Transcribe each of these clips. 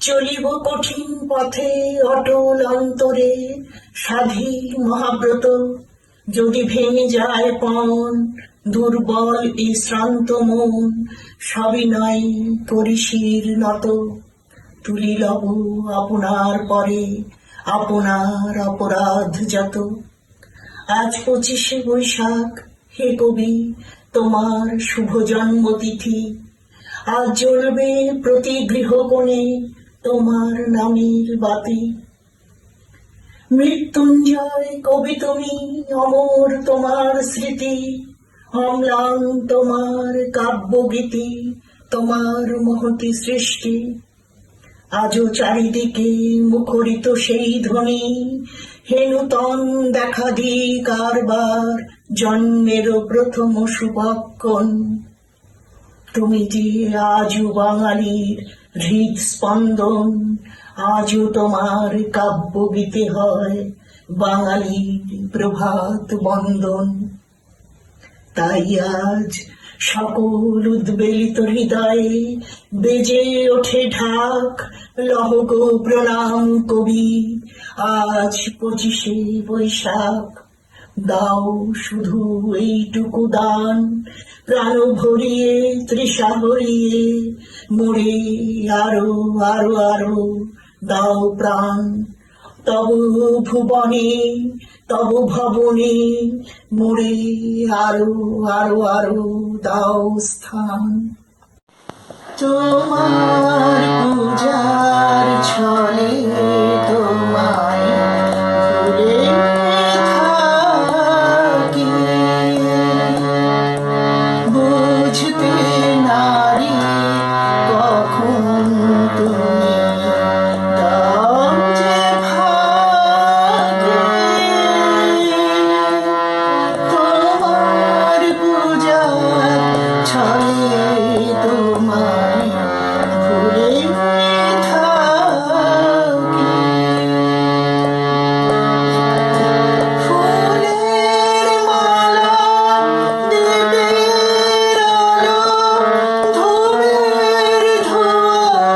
চলিব কঠিন পথে অটল অন্তরে, সাধি মহাব্রত। যদি ভেঙে যায় পণ, দুর্বল এই শ্রান্ত মন, সবিনয় করি শির নত। তুলি লব আপনার পরে, আপনার অপরাধ যত। আজ 25শে বৈশাখ, হে কবি, তোমার শুভ জন্মতিথি। আজ জ্বলবে প্রতি গৃহকোণে তোমার নামের বাতি। মৃত্যুঞ্জয় কবি তুমি, অমর তোমার স্মৃতি, অম্লান তোমার কাব্যগীতি, তোমার মহতি সৃষ্টি। আজও চারিদিকে মুখরিত সেই ধ্বনি, হে নূতন দেখা দি কারবার, জন্মের প্রথম শুভক্ষণ। তুমি যে আজও বাঙালির হৃদ স্পন্দন, আজও তোমার কাব্যগীতে হয় বাঙালির প্রভাত বন্দন। তাই আজ সকল উদ্বেলিত হৃদয়ে বেজে ওঠে ঢাক, লহ গো প্রণাম কবি, আজ 25শে বৈশাখ। দাও শুধু এইটুকু দান, প্রাণ ভরিয়ে তৃষা হরিয়ে, মোরে আরো আরো আরো দাও প্রাণ। তব ভুবনে তব ভবনে, মোরে আরো আরো আরো দাও স্থান। তোমার পূজার ছলে তোমায় ভুলে থাকি, বুঝতে নারি কখন তুমি দাও যে ভাগে। তোমার পূজার ছলে তোমায় ভুলে থাকি। ফুলের মালা, দীপের আলো, ধূপের ধোঁয়া,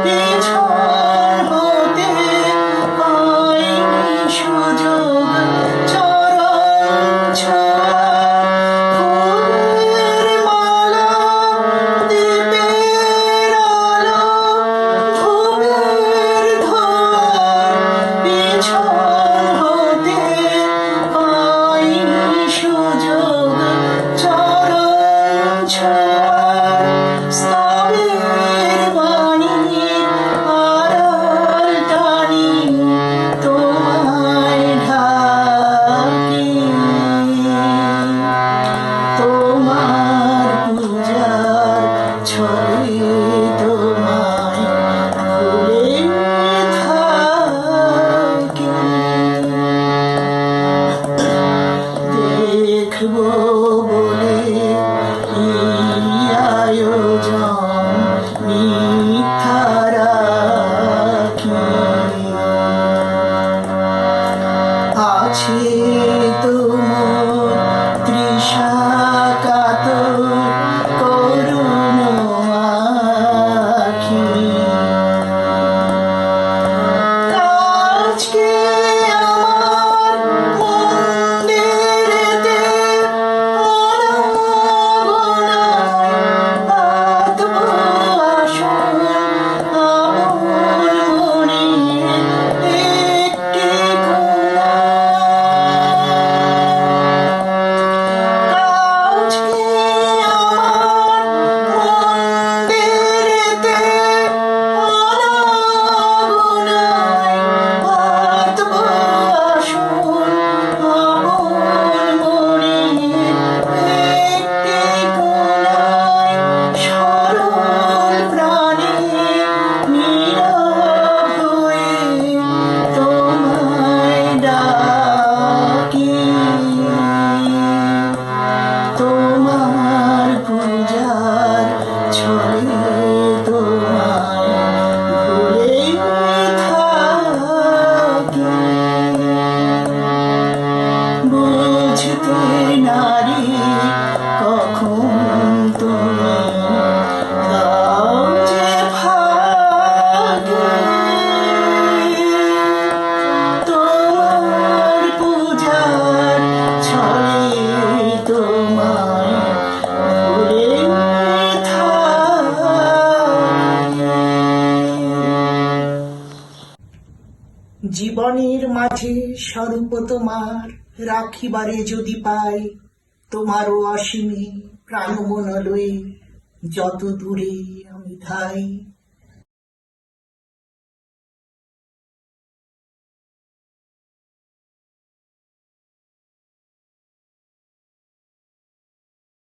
পিছন হতে পাইনি সুযোগ চরণ ছোঁয়া। ফুলের মালা, দীপের আলো, ধূপের ধোঁয়া, পিছন হতে পাইনি সুযোগ চরণ ছোঁয়া। স্তবের বাণীর আড়াল টানি তোমায় ঢাকি। তোমার পূজার ছলে তোমায় ভুলে থাকি। দেখবো বলে এই আয়োজন মিথ্যা রাখি। আছে তোমার তৃষা কাতর করুণ আখি। আজকে আমার মন্দিরেতে অনাথ জীবনের মাঝে স্বরূপ তোমার রাখিবারে যদি পাই, তোমারও অসীমে প্রাণ মন লয়ে যত দূরে আমি ধাই।